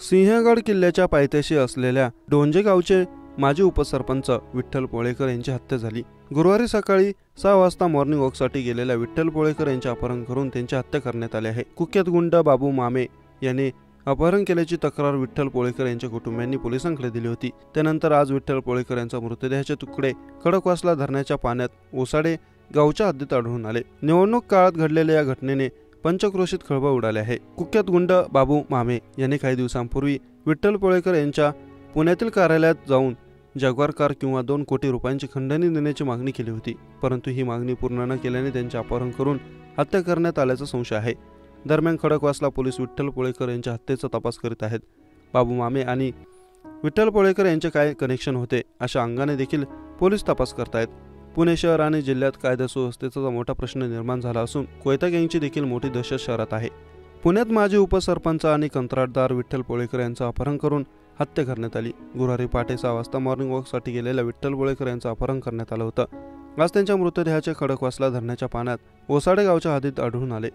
सिंहगड किल्ल्याच्या पायथ्याशी असलेल्या डोंजे गावचे माजी उपसरपंच विठ्ठल पोळेकर यांची हत्या झाली। गुरुवारी सकाळी 6 वाजता मॉर्निंग वॉकसाठी गेलेल्या विठ्ठल पोळेकर यांचे अपहरण करून त्यांची हत्या करण्यात आली आहे। कुख्यात गुंड बाबू मामे यांनी अपहरण केल्याची तक्रार विठ्ठल पोळेकर यांच्या कुटुंबियांनी पोलिसांकडे दिली होती। त्यानंतर आज विठ्ठल पोळेकर यांचा मृतदेहाचे तुकडे खडकवासला धरणाच्या पाण्यात ओसाडे गावच्या हद्दीत आढळून आले। निवडणूक काळात घडलेल्या या घटनेने पंचक्रोशीत खळबळ उडाले आहे। कुख्यात गुंड बाबू मामे यांनी काही दिवसांपूर्वी विठ्ठल पोळेकर यांच्या पुण्यातील कार्यालयात जाऊन जगवार कार किंवा 2 कोटी रुपयांची खंडणी देण्याची मागणी केली होती, परंतु ही मागणी पूर्ण न केल्याने त्यांचे अपहरण करून हत्या करण्यात आल्याचा संशय आहे। दरम्यान खडकवासला पोलीस विठ्ठल पोळेकर यांच्या हत्येचा तपास करीत आहेत। बाबू मामे आणि विठ्ठल पोळेकर यांचे काय कनेक्शन होते अशा अंगाने देखील पोलीस तपास करत आहेत। पुणे शहर आणि जिल्ह्यात कायदा सुव्यवस्थेचा मोठा प्रश्न निर्माण झाला असून कोयता गँगची देखील मोठी दहशत शहरात आहे। पुण्यात माजी उपसरपंच आणि कंत्राटदार विठ्ठल पोळेकर यांचं अपहरण करून हत्या करण्यात आली। गुरुवारी पहाटे 6 वाजता मॉर्निंग वॉकसाठी गेलेल्या विठ्ठल पोळेकर यांचं अपहरण करण्यात आलं होतं। आज त्यांच्या मृतदेहाचे खडकवासला धरणाच्या पाण्यात ओसाडे गावच्या हद्दीत आढळून आले।